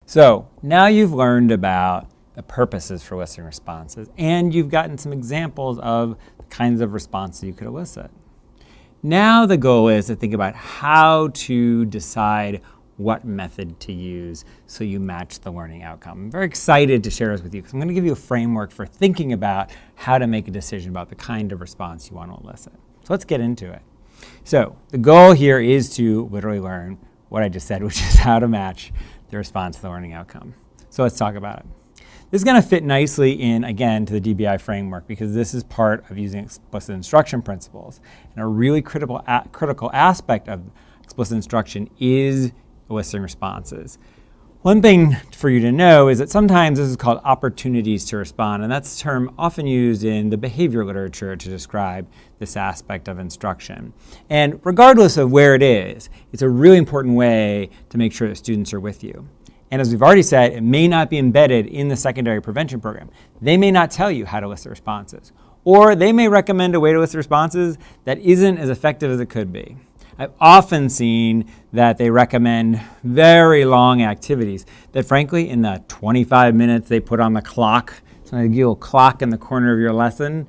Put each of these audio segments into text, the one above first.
So now you've learned about the purposes for eliciting responses, and you've gotten some examples of the kinds of responses you could elicit. Now the goal is to think about how to decide what method to use so you match the learning outcome. I'm very excited to share this with you because I'm going to give you a framework for thinking about how to make a decision about the kind of response you want to elicit. So let's get into it. So the goal here is to literally learn what I just said, which is how to match the response to the learning outcome. So let's talk about it. This is going to fit nicely in, again, to the DBI framework because this is part of using explicit instruction principles. And a really critical aspect of explicit instruction is eliciting responses. One thing for you to know is that sometimes this is called opportunities to respond, and that's a term often used in the behavior literature to describe this aspect of instruction. And regardless of where it is, it's a really important way to make sure that students are with you. And as we've already said, it may not be embedded in the secondary prevention program. They may not tell you how to elicit responses, or they may recommend a way to elicit responses that isn't as effective as it could be. I've often seen that they recommend very long activities that, frankly, in the 25 minutes they put on the clock, so a little clock in the corner of your lesson,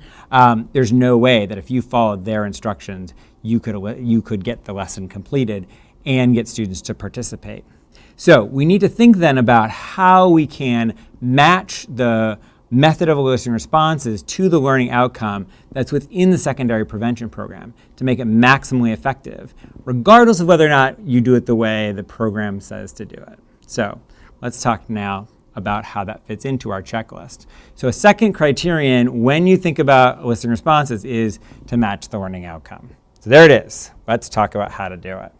there's no way that if you followed their instructions, you could get the lesson completed and get students to participate. So we need to think then about how we can match the method of eliciting responses to the learning outcome that's within the secondary prevention program to make it maximally effective, regardless of whether or not you do it the way the program says to do it. So let's talk now about how that fits into our checklist. So a second criterion when you think about eliciting responses is to match the learning outcome. So there it is. Let's talk about how to do it.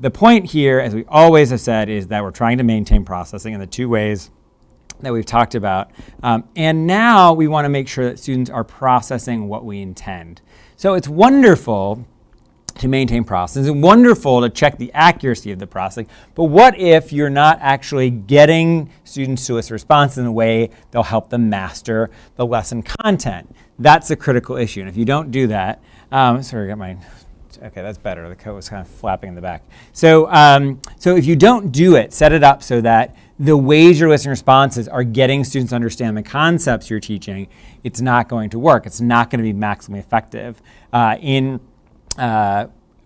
The point here, as we always have said, is that we're trying to maintain processing in the two ways that we've talked about. And now we want to make sure that students are processing what we intend. So it's wonderful to maintain processing. It's wonderful to check the accuracy of the processing. But what if you're not actually getting students to elicit responses in a way that'll help them master the lesson content? That's a critical issue. And if you don't do that, sorry, I got my... Okay, that's better. The coat was kind of flapping in the back. So if you don't do it, set it up so that the ways your eliciting responses are getting students to understand the concepts you're teaching, it's not going to work. It's not going to be maximally effective in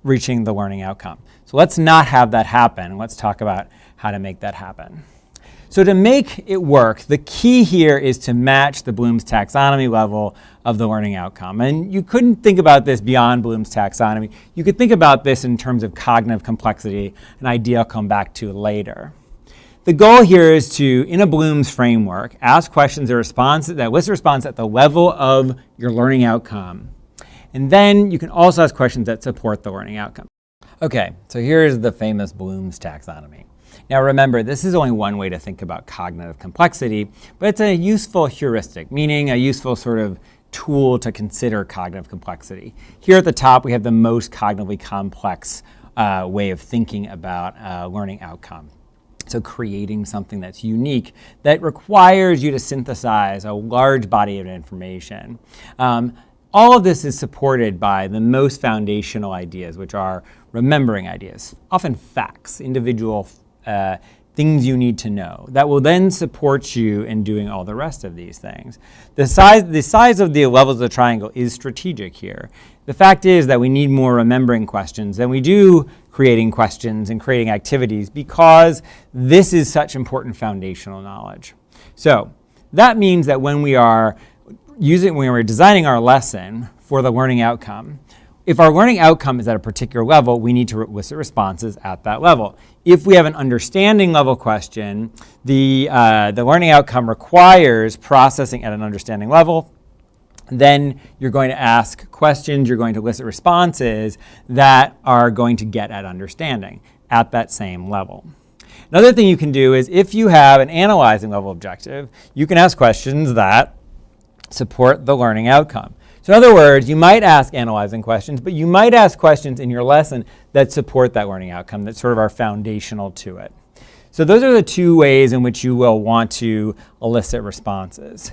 reaching the learning outcome. So let's not have that happen. Let's talk about how to make that happen. So to make it work, the key here is to match the Bloom's taxonomy level of the learning outcome. And you couldn't think about this beyond Bloom's taxonomy. You could think about this in terms of cognitive complexity, an idea I'll come back to later. The goal here is to, in a Bloom's framework, ask questions that elicit response at the level of your learning outcome. And then you can also ask questions that support the learning outcome. Okay, so here's the famous Bloom's taxonomy. Now remember, this is only one way to think about cognitive complexity, but it's a useful heuristic, meaning a useful sort of tool to consider cognitive complexity. Here at the top, we have the most cognitively complex way of thinking about learning outcome. So creating something that's unique, that requires you to synthesize a large body of information. All of this is supported by the most foundational ideas, which are remembering ideas, often facts, individual things you need to know that will then support you in doing all the rest of these things. The size of the levels of the triangle is strategic here. The fact is that we need more remembering questions than we do creating questions and creating activities because this is such important foundational knowledge. So that means that when we're designing our lesson for the learning outcome, if our learning outcome is at a particular level, we need to elicit responses at that level. If we have an understanding level question, the learning outcome requires processing at an understanding level. Then you're going to ask questions, you're going to elicit responses that are going to get at understanding at that same level. Another thing you can do is if you have an analyzing level objective, you can ask questions that support the learning outcome. So in other words, you might ask analyzing questions, but you might ask questions in your lesson that support that learning outcome, that sort of are foundational to it. So those are the two ways in which you will want to elicit responses.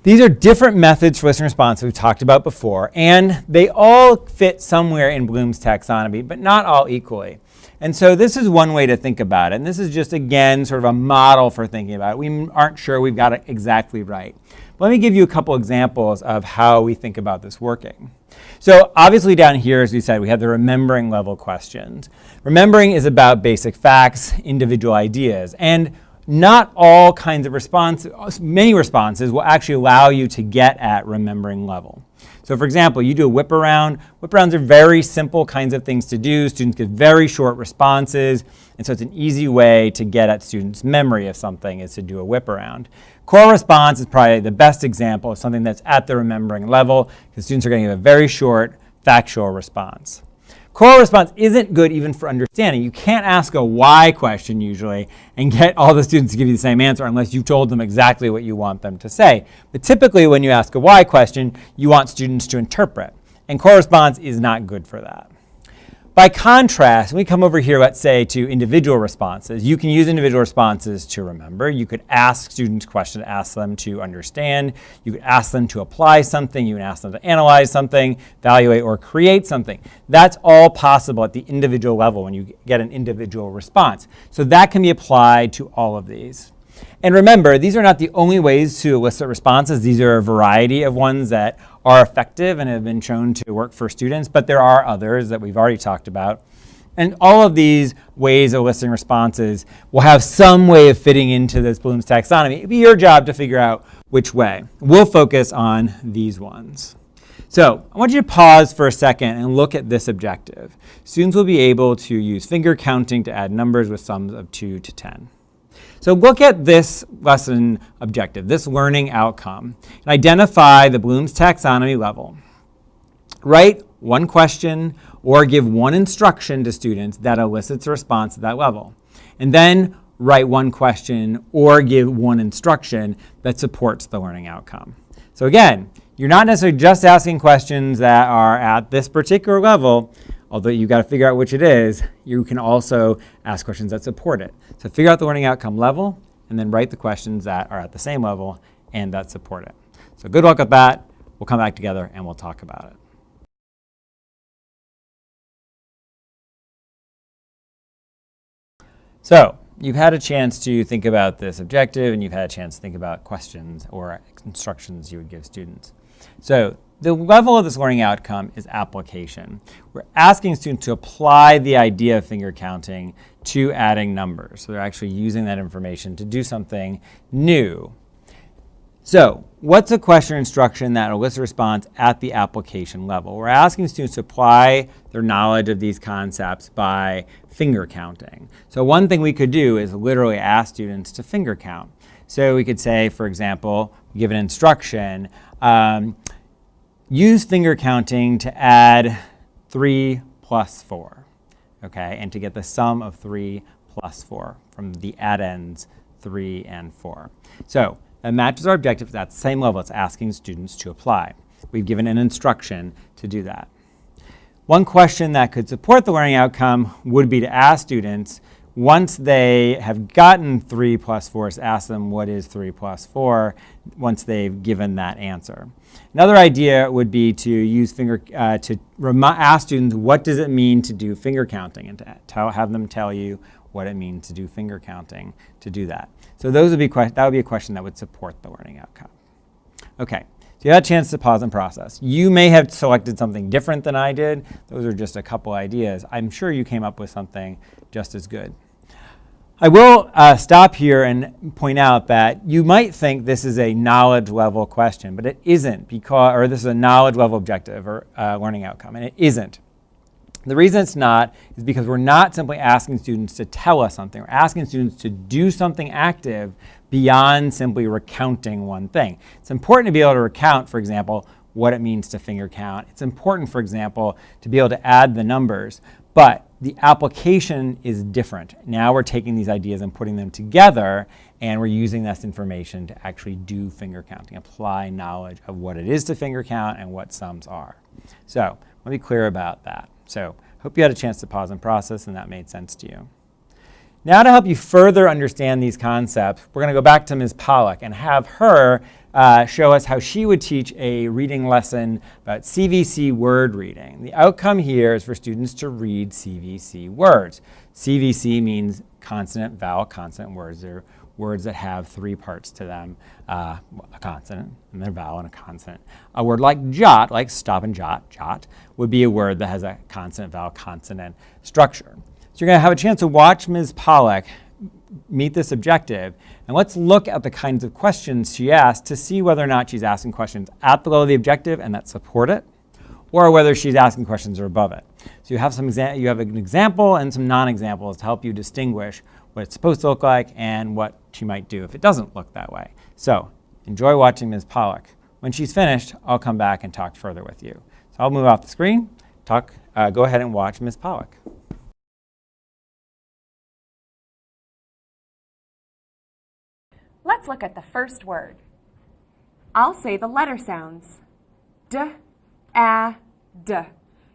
These are different methods for eliciting response we've talked about before, and they all fit somewhere in Bloom's taxonomy, but not all equally. And so this is one way to think about it. And this is just, again, sort of a model for thinking about it. We aren't sure we've got it exactly right. But let me give you a couple examples of how we think about this working. So obviously down here, as we said, we have the remembering level questions. Remembering is about basic facts, individual ideas. And not all kinds of responses, many responses will actually allow you to get at remembering level. So for example, you do a whip around. Whip arounds are very simple kinds of things to do. Students get very short responses. And so it's an easy way to get at students' memory of something is to do a whip around. Core response is probably the best example of something that's at the remembering level because students are going to give a very short factual response. Core response isn't good even for understanding. You can't ask a why question usually and get all the students to give you the same answer unless you've told them exactly what you want them to say. But typically when you ask a why question, you want students to interpret. And core response is not good for that. By contrast, when we come over here, let's say, to individual responses, you can use individual responses to remember. You could ask students questions, ask them to understand. You could ask them to apply something. You can ask them to analyze something, evaluate, or create something. That's all possible at the individual level when you get an individual response. So that can be applied to all of these. And remember, these are not the only ways to elicit responses. These are a variety of ones that are effective and have been shown to work for students, but there are others that we've already talked about. And all of these ways of eliciting responses will have some way of fitting into this Bloom's taxonomy. It'll be your job to figure out which way. We'll focus on these ones. So I want you to pause for a second and look at this objective. Students will be able to use finger counting to add numbers with sums of 2 to 10. So look at this lesson objective, this learning outcome, and identify the Bloom's taxonomy level. Write one question or give one instruction to students that elicits a response at that level. And then write one question or give one instruction that supports the learning outcome. So again, you're not necessarily just asking questions that are at this particular level, although you've got to figure out which it is. You can also ask questions that support it. So figure out the learning outcome level, and then write the questions that are at the same level and that support it. So good luck with that. We'll come back together and we'll talk about it. So you've had a chance to think about this objective, and you've had a chance to think about questions or instructions you would give students. So the level of this learning outcome is application. We're asking students to apply the idea of finger counting to adding numbers. So they're actually using that information to do something new. So what's a question or instruction that elicits a response at the application level? We're asking students to apply their knowledge of these concepts by finger counting. So one thing we could do is literally ask students to finger count. So we could say, for example, give an instruction, use finger counting to add 3 plus 4, okay, and to get the sum of 3 plus 4 from the addends 3 and 4. So that matches our objective. That's the same level. It's asking students to apply. We've given an instruction to do that. One question that could support the learning outcome would be to ask students, once they have gotten 3 plus 4, ask them what is 3 plus 4 once they've given that answer. Another idea would be to use ask students what does it mean to do finger counting, and to have them tell you what it means to do finger counting to do that. So that would be a question that would support the learning outcome. Okay, so you had a chance to pause and process. You may have selected something different than I did. Those are just a couple ideas. I'm sure you came up with something just as good. I will stop here and point out that you might think this is a knowledge level question, but it isn't, or this is a knowledge level objective or learning outcome, and it isn't. The reason it's not is because we're not simply asking students to tell us something. We're asking students to do something active beyond simply recounting one thing. It's important to be able to recount, for example, what it means to finger count. It's important, for example, to be able to add the numbers, but the application is different. Now we're taking these ideas and putting them together, and we're using this information to actually do finger counting, apply knowledge of what it is to finger count and what sums are. So let me be clear about that. So hope you had a chance to pause and process and that made sense to you. Now to help you further understand these concepts, we're going to go back to Ms. Pollack and have her show us how she would teach a reading lesson about CVC word reading. The outcome here is for students to read CVC words. CVC means consonant, vowel, consonant words. They're words that have three parts to them, a consonant, and then a vowel and a consonant. A word like jot, like stop and jot, would be a word that has a consonant, vowel, consonant structure. So you're going to have a chance to watch Ms. Pollack meet this objective, and let's look at the kinds of questions she asked to see whether or not she's asking questions at the level of the objective and that support it, or whether she's asking questions or above it. So you have an example and some non-examples to help you distinguish what it's supposed to look like and what she might do if it doesn't look that way. So enjoy watching Ms. Pollack. When she's finished, I'll come back and talk further with you. So I'll move off the screen, go ahead and watch Ms. Pollack. Let's look at the first word. I'll say the letter sounds. D, a, d.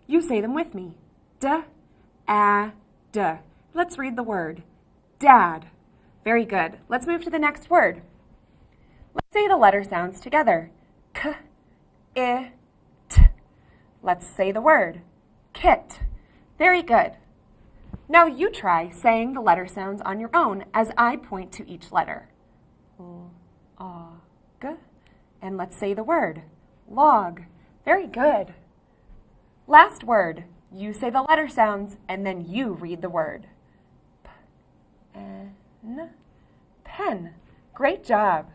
You say them with me. D, a, d. Let's read the word. Dad. Very good. Let's move to the next word. Let's say the letter sounds together. K, I, t. Let's say the word. Kit. Very good. Now you try saying the letter sounds on your own as I point to each letter. L, A, G. And let's say the word. Log. Very good. Last word. You say the letter sounds and then you read the word. Pen. Pen. Great job.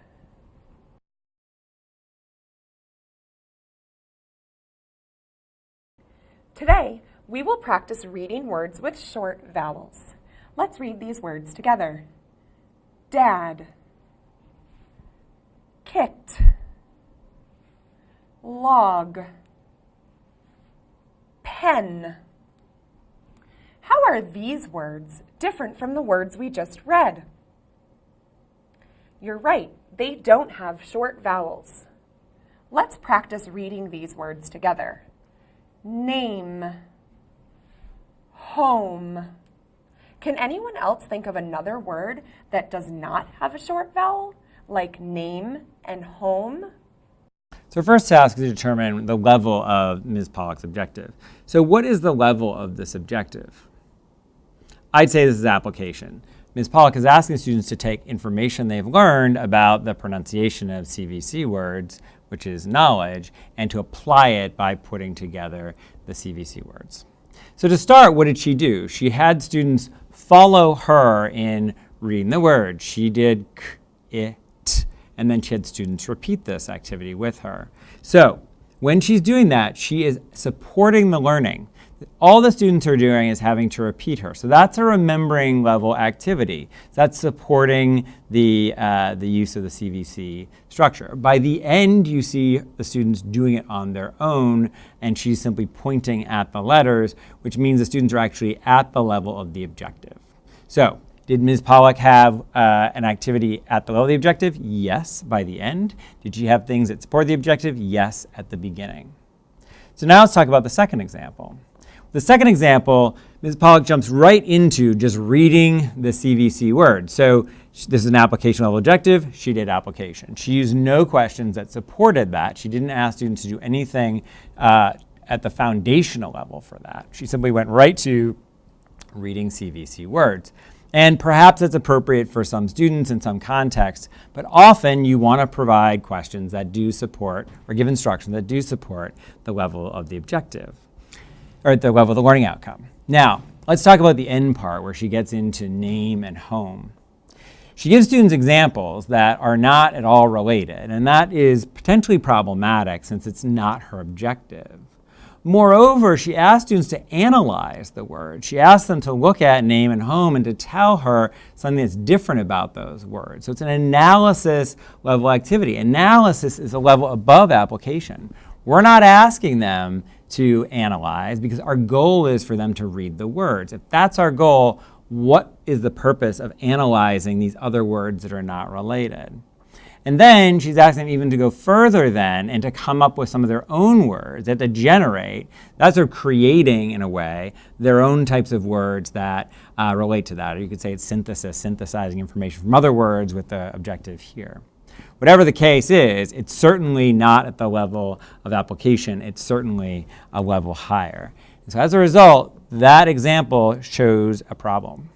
Today, we will practice reading words with short vowels. Let's read these words together. Dad. Kicked. Log. Pen. How are these words different from the words we just read? You're right, they don't have short vowels. Let's practice reading these words together. Name. Home. Can anyone else think of another word that does not have a short vowel, like name and home? So first task is to determine the level of Ms. Pollack's objective. So what is the level of this objective? I'd say this is application. Ms. Pollack is asking students to take information they've learned about the pronunciation of CVC words, which is knowledge, and to apply it by putting together the CVC words. So to start, what did she do? She had students follow her in reading the word. She did k, I, t, and then she had students repeat this activity with her. So when she's doing that, she is supporting the learning. All the students are doing is having to repeat her. So that's a remembering level activity. That's supporting the use of the CVC structure. By the end, you see the students doing it on their own, and she's simply pointing at the letters, which means the students are actually at the level of the objective. So did Ms. Pollack have an activity at the level of the objective? Yes, by the end. Did she have things that support the objective? Yes, at the beginning. So now let's talk about the second example. The second example, Ms. Pollack jumps right into just reading the CVC word. So this is an application level objective. She did application. She used no questions that supported that. She didn't ask students to do anything at the foundational level for that. She simply went right to reading CVC words. And perhaps it's appropriate for some students in some contexts, but often you want to provide questions that do support, or give instructions that do support the level of the objective, or at the level of the learning outcome. Now, let's talk about the end part where she gets into name and home. She gives students examples that are not at all related, and that is potentially problematic since it's not her objective. Moreover, she asks students to analyze the word. She asks them to look at name and home and to tell her something that's different about those words. So it's an analysis level activity. Analysis is a level above application. We're not asking them to analyze because our goal is for them to read the words. If that's our goal, what is the purpose of analyzing these other words that are not related? And then she's asking them even to go further then and to come up with some of their own words, that to generate, that's sort of creating, in a way, their own types of words that relate to that. Or you could say it's synthesis, synthesizing information from other words with the objective here. Whatever the case is, it's certainly not at the level of application. It's certainly a level higher. So as a result, that example shows a problem.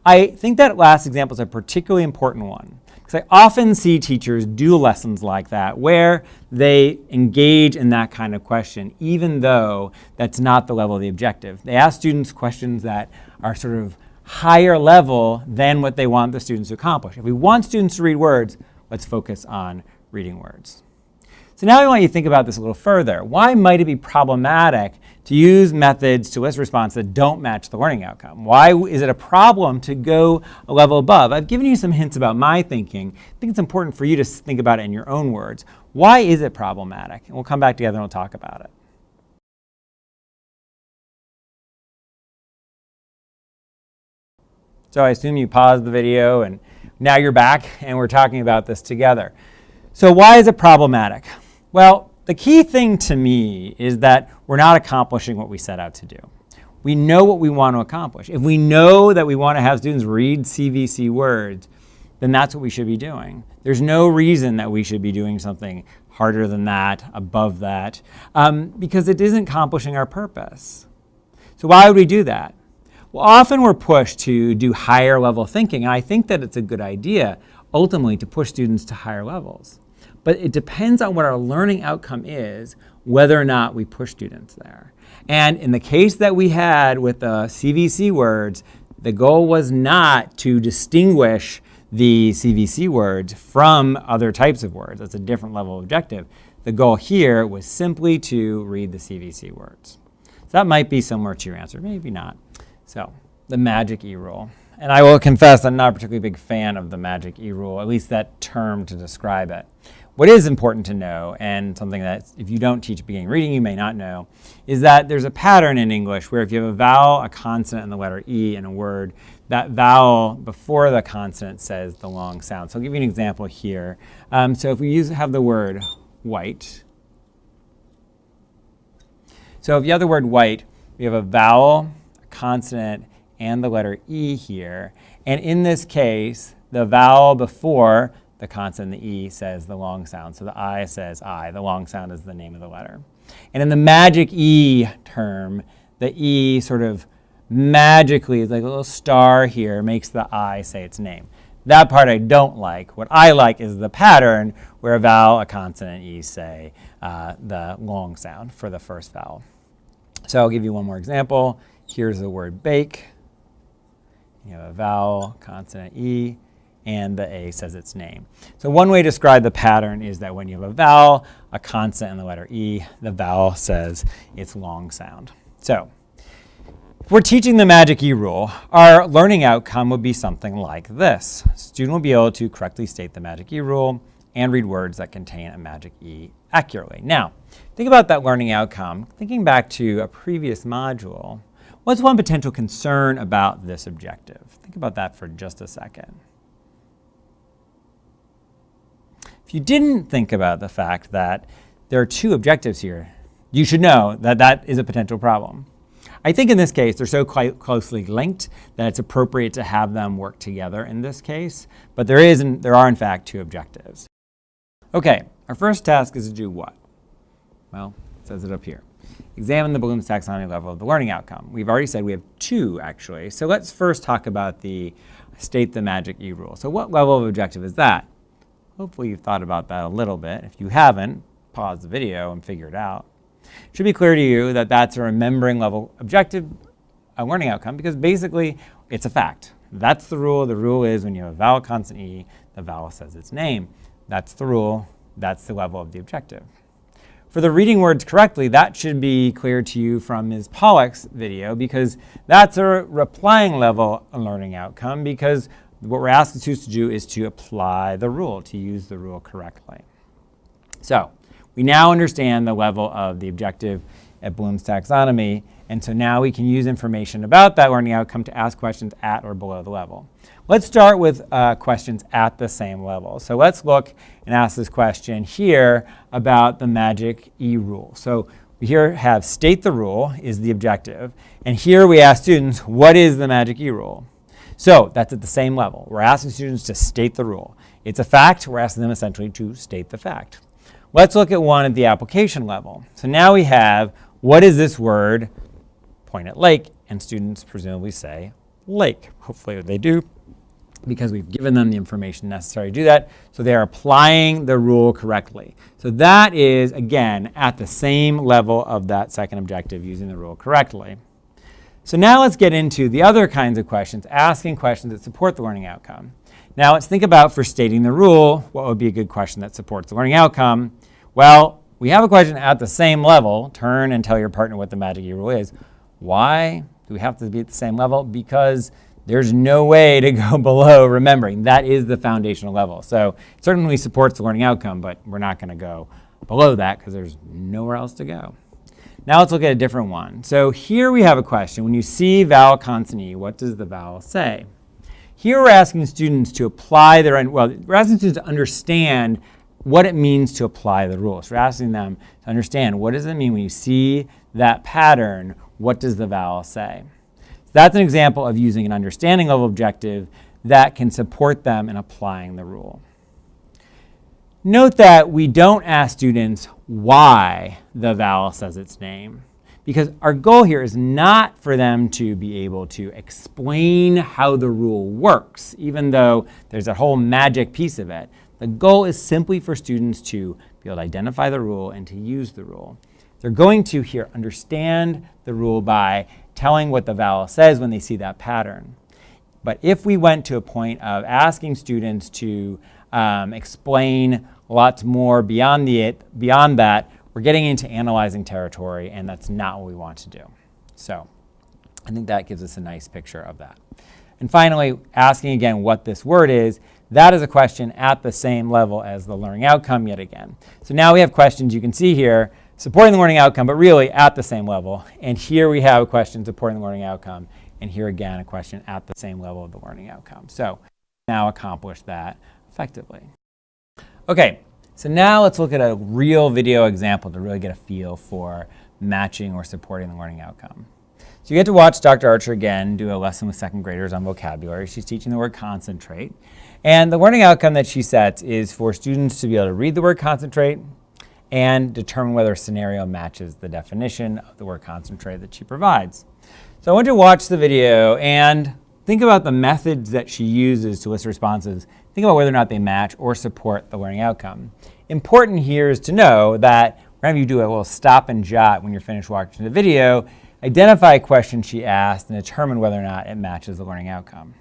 I think that last example is a particularly important one, because I often see teachers do lessons like that where they engage in that kind of question, even though that's not the level of the objective. They ask students questions that are sort of higher level than what they want the students to accomplish. If we want students to read words, let's focus on reading words. So now I want you to think about this a little further. Why might it be problematic to use methods to elicit responses that don't match the learning outcome? Why is it a problem to go a level above? I've given you some hints about my thinking. I think it's important for you to think about it in your own words. Why is it problematic? And we'll come back together and we'll talk about it. So I assume you paused the video and now you're back and we're talking about this together. So why is it problematic? Well, the key thing to me is that we're not accomplishing what we set out to do. We know what we want to accomplish. If we know that we want to have students read CVC words, then that's what we should be doing. There's no reason that we should be doing something harder than that, above that, because it isn't accomplishing our purpose. So why would we do that? Well, often we're pushed to do higher level thinking, and I think that it's a good idea, ultimately, to push students to higher levels. But it depends on what our learning outcome is, whether or not we push students there. And in the case that we had with the CVC words, the goal was not to distinguish the CVC words from other types of words. That's a different level of objective. The goal here was simply to read the CVC words. So that might be similar to your answer, maybe not. So the magic E rule. And I will confess I'm not a particularly big fan of the magic E rule, at least that term to describe it. What is important to know, and something that if you don't teach beginning reading you may not know, is that there's a pattern in English where if you have a vowel, a consonant, and the letter E in a word, that vowel before the consonant says the long sound. So I'll give you an example here. So if we have the word white. So if you have the word white, we have a vowel, a consonant, and the letter E here. And in this case, the vowel before the consonant, the E, says the long sound. So the I says I. The long sound is the name of the letter. And in the magic E term, the E sort of magically, is like a little star here, makes the I say its name. That part I don't like. What I like is the pattern where a vowel, a consonant, E say the long sound for the first vowel. So I'll give you one more example. Here's the word bake. You have a vowel, consonant, E, and the A says its name. So one way to describe the pattern is that when you have a vowel, a consonant, and the letter E, the vowel says its long sound. So if we're teaching the magic E rule, our learning outcome would be something like this. A student will be able to correctly state the magic E rule and read words that contain a magic E accurately. Now, think about that learning outcome. Thinking back to a previous module, what's one potential concern about this objective? Think about that for just a second. If you didn't think about the fact that there are two objectives here, you should know that that is a potential problem. I think in this case, they're so quite closely linked that it's appropriate to have them work together in this case, but there are in fact two objectives. Okay, our first task is to do what? Well, it says it up here. Examine the Bloom's taxonomy level of the learning outcome. We've already said we have two, actually. So let's first talk about the state the magic E rule. So what level of objective is that? Hopefully you've thought about that a little bit. If you haven't, pause the video and figure it out. It should be clear to you that that's a remembering level objective learning outcome because basically it's a fact. That's the rule. The rule is when you have a vowel, consonant, E, the vowel says its name. That's the rule. That's the level of the objective. For the reading words correctly, that should be clear to you from Ms. Pollack's video because that's a replying level learning outcome because what we're asking students to do is to apply the rule, to use the rule correctly. So we now understand the level of the objective at Bloom's taxonomy, and so now we can use information about that learning outcome to ask questions at or below the level. Let's start with questions at the same level. So let's look and ask this question here about the magic E rule. So we here have state the rule is the objective, and here we ask students, what is the magic E rule? So that's at the same level. We're asking students to state the rule. It's a fact. We're asking them essentially to state the fact. Let's look at one at the application level. So now we have, what is this word point at lake, and students presumably say lake. Hopefully they do, because we've given them the information necessary to do that, so they are applying the rule correctly. So that is, again, at the same level of that second objective, using the rule correctly. So now let's get into the other kinds of questions, asking questions that support the learning outcome. Now let's think about, for stating the rule, what would be a good question that supports the learning outcome? Well, we have a question at the same level. Turn and tell your partner what the magic rule is. Why do we have to be at the same level? Because there's no way to go below remembering. That is the foundational level. So it certainly supports the learning outcome, but we're not going to go below that because there's nowhere else to go. Now let's look at a different one. So here we have a question. When you see vowel, consonant, E, what does the vowel say? Here we're asking students to apply their, we're asking students to understand what it means to apply the rules. We're asking them to understand, what does it mean when you see that pattern? What does the vowel say? So that's an example of using an understanding level objective that can support them in applying the rule. Note that we don't ask students why the vowel says its name, because our goal here is not for them to be able to explain how the rule works, even though there's a whole magic piece of it. The goal is simply for students to be able to identify the rule and to use the rule. They're going to here understand the rule by telling what the vowel says when they see that pattern. But if we went to a point of asking students to explain lots more beyond that, we're getting into analyzing territory, and that's not what we want to do. So I think that gives us a nice picture of that. And finally, asking again what this word is, that is a question at the same level as the learning outcome yet again. So now we have questions you can see here supporting the learning outcome, but really at the same level. And here we have a question supporting the learning outcome, and here again a question at the same level of the learning outcome. So now accomplish that effectively. Okay, so now let's look at a real video example to really get a feel for matching or supporting the learning outcome. So you get to watch Dr. Archer again do a lesson with second graders on vocabulary. She's teaching the word concentrate. And the learning outcome that she sets is for students to be able to read the word concentrate and determine whether a scenario matches the definition of the word concentrate that she provides. So I want you to watch the video and think about the methods that she uses to elicit responses. Think about whether or not they match or support the learning outcome. Important here is to know that whenever you do a little stop and jot when you're finished watching the video, identify a question she asked and determine whether or not it matches the learning outcome.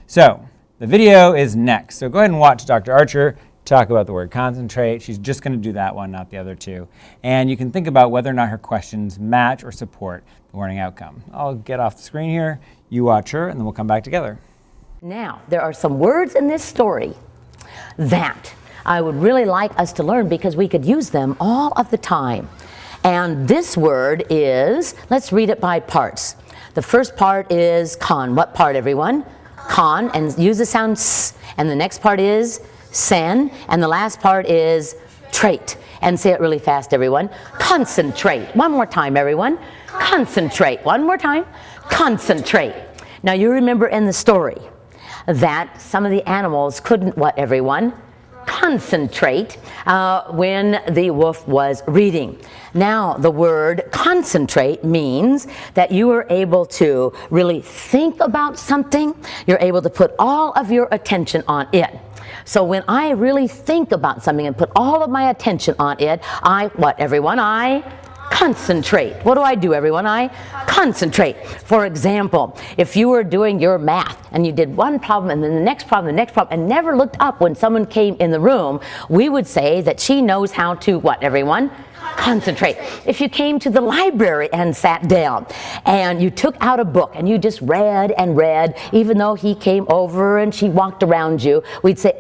So the video is next. So go ahead and watch Dr. Archer talk about the word concentrate. She's just going to do that one, not the other two. And you can think about whether or not her questions match or support the learning outcome. I'll get off the screen here. You watch her, and then we'll come back together. Now, there are some words in this story that I would really like us to learn because we could use them all of the time. And this word is, let's read it by parts. The first part is con. What part, everyone? Con, and use the sound s. And the next part is sen, and the last part is trait. And say it really fast, everyone. Concentrate. One more time, everyone. Concentrate. One more time. Concentrate. Now you remember in the story that some of the animals couldn't, what, everyone? Concentrate when the wolf was reading. Now the word concentrate means that you are able to really think about something. You're able to put all of your attention on it. So when I really think about something and put all of my attention on it, I concentrate. What do, everyone? I concentrate. For example, if you were doing your math and you did one problem and then the next problem, and never looked up when someone came in the room, we would say that she knows how to, what, everyone? Concentrate. If you came to the library and sat down and you took out a book and you just read and read, even though he came over and she walked around you, we'd say,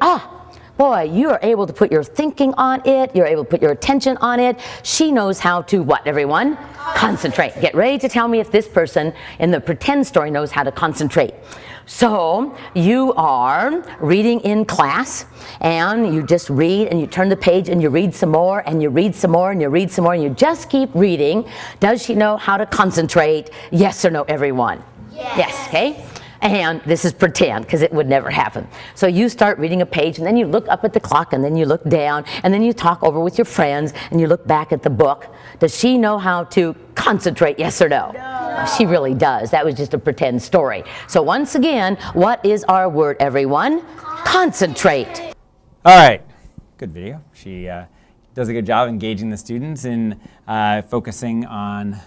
boy, you are able to put your thinking on it. You're able to put your attention on it. She knows how to, what, everyone? Concentrate. Get ready to tell me if this person in the pretend story knows how to concentrate. So you are reading in class and you just read and you turn the page and you read some more and you read some more and you read some more and you just keep reading. Does she know how to concentrate? Yes or no, everyone? Yes, okay? And this is pretend because it would never happen. So you start reading a page and then you look up at the clock and then you look down and then you talk over with your friends and you look back at the book. Does she know how to concentrate? Yes or no? she really does. That was just a pretend story. So once again, what is our word, everyone? Concentrate. All right, good video. She does a good job engaging the students in focusing on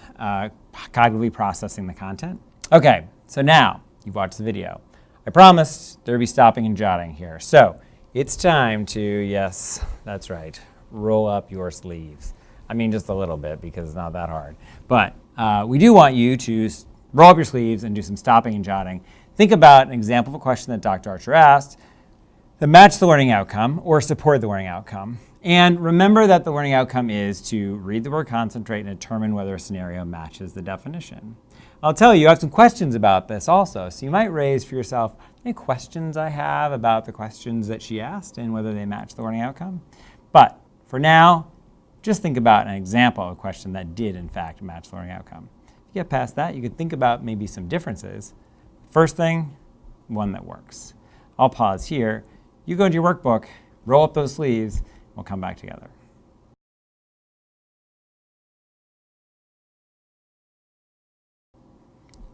cognitively processing the content. Okay, so now you've watched the video. I promised there'd be stopping and jotting here. So it's time to, yes, that's right, roll up your sleeves. I mean, just a little bit because it's not that hard. But we do want you to roll up your sleeves and do some stopping and jotting. Think about an example of a question that Dr. Archer asked that match the learning outcome or support the learning outcome. And remember that the learning outcome is to read the word concentrate and determine whether a scenario matches the definition. I'll tell you, I have some questions about this also. So you might raise for yourself, any questions I have about the questions that she asked and whether they match the learning outcome? But for now, just think about an example of a question that did in fact match the learning outcome. If you get past that, you could think about maybe some differences. First thing, one that works. I'll pause here. You go into your workbook, roll up those sleeves, we'll come back together.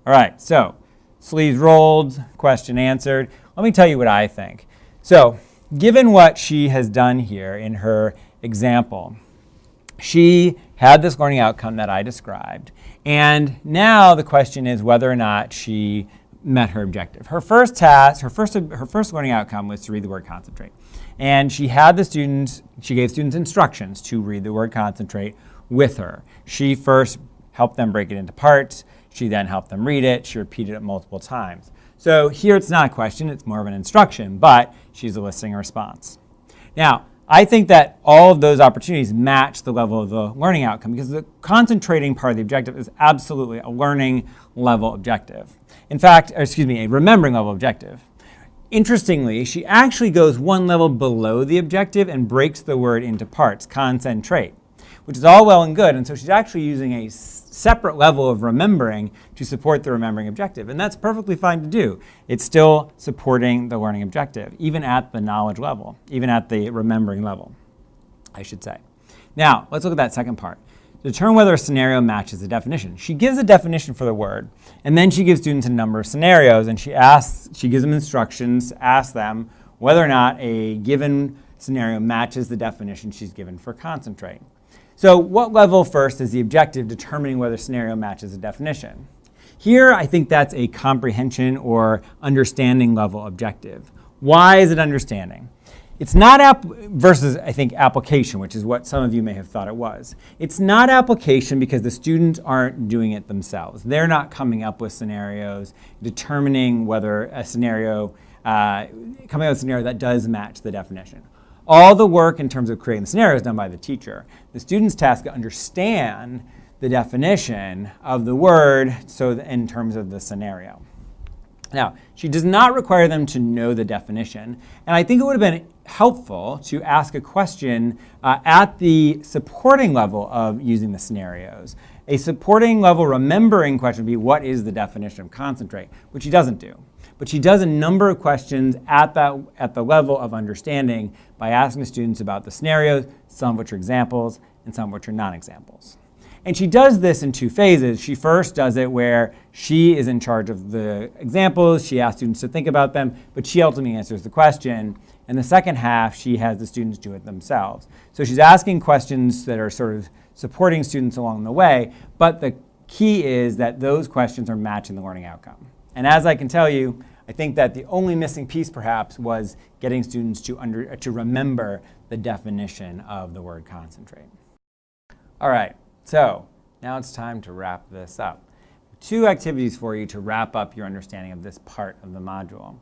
All right, so sleeves rolled, question answered. Let me tell you what I think. So given what she has done here in her example, she had this learning outcome that I described, and now the question is whether or not she met her objective. Her first task, her first learning outcome was to read the word concentrate. And she gave students instructions to read the word concentrate with her. She first helped them break it into parts. She then helped them read it. She repeated it multiple times. So here it's not a question, it's more of an instruction, but she's eliciting a response. Now, I think that all of those opportunities match the level of the learning outcome because the concentrating part of the objective is absolutely a learning level objective. In fact, a remembering level objective. Interestingly, she actually goes one level below the objective and breaks the word into parts, concentrate, which is all well and good. And so she's actually using a separate level of remembering to support the remembering objective. And that's perfectly fine to do. It's still supporting the learning objective, even at the knowledge level, even at the remembering level, I should say. Now, let's look at that second part. Determine whether a scenario matches the definition. She gives a definition for the word, and then she gives students a number of scenarios, and she gives them instructions to ask them whether or not a given scenario matches the definition she's given for concentrate. So what level first is the objective determining whether a scenario matches the definition? Here, I think that's a comprehension or understanding level objective. Why is it understanding? It's not versus, I think, application, which is what some of you may have thought it was. It's not application because the students aren't doing it themselves. They're not coming up with scenarios, determining whether a scenario, coming up with a scenario that does match the definition. All the work in terms of creating the scenario is done by the teacher. The student's task is to understand the definition of the word in terms of the scenario. Now, she does not require them to know the definition, and I think it would have been helpful to ask a question at the supporting level of using the scenarios. A supporting level remembering question would be, what is the definition of concentrate? Which she doesn't do. But she does a number of questions at the level of understanding by asking the students about the scenarios, some of which are examples and some of which are non-examples. And she does this in two phases. She first does it where she is in charge of the examples, she asks students to think about them, but she ultimately answers the question. In the second half, she has the students do it themselves. So she's asking questions that are sort of supporting students along the way, but the key is that those questions are matching the learning outcome. And as I can tell you, I think that the only missing piece perhaps was getting students to remember the definition of the word concentrate. All right. So now it's time to wrap this up. 2 activities for you to wrap up your understanding of this part of the module.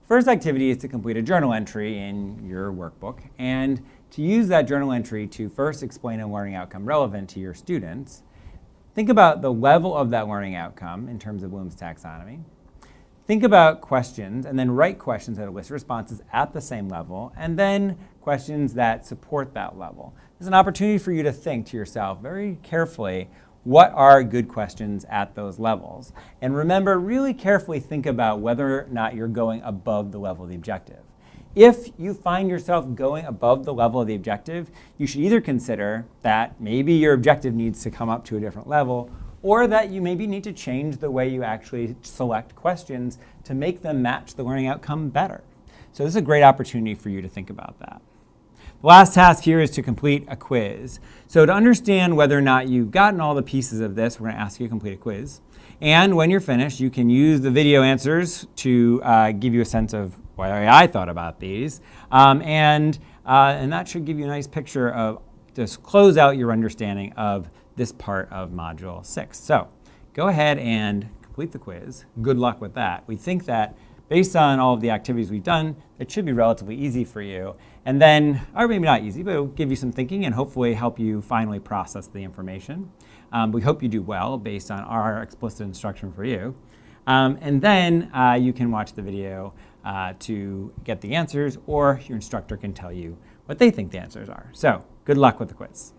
First activity is to complete a journal entry in your workbook and to use that journal entry to first explain a learning outcome relevant to your students. Think about the level of that learning outcome in terms of Bloom's taxonomy. Think about questions and then write questions that elicit responses at the same level and then questions that support that level. There's an opportunity for you to think to yourself very carefully, what are good questions at those levels? And remember, really carefully think about whether or not you're going above the level of the objective. If you find yourself going above the level of the objective, you should either consider that maybe your objective needs to come up to a different level, or that you maybe need to change the way you actually select questions to make them match the learning outcome better. So this is a great opportunity for you to think about that. The last task here is to complete a quiz. So to understand whether or not you've gotten all the pieces of this, we're going to ask you to complete a quiz. And when you're finished, you can use the video answers to give you a sense of what I thought about these. And that should give you a nice picture of, just close out your understanding of this part of Module 6. So go ahead and complete the quiz. Good luck with that. We think that based on all of the activities we've done, it should be relatively easy for you. And then, or maybe not easy, but it'll give you some thinking and hopefully help you finally process the information. We hope you do well based on our explicit instruction for you. And then you can watch the video to get the answers, or your instructor can tell you what they think the answers are. So good luck with the quiz.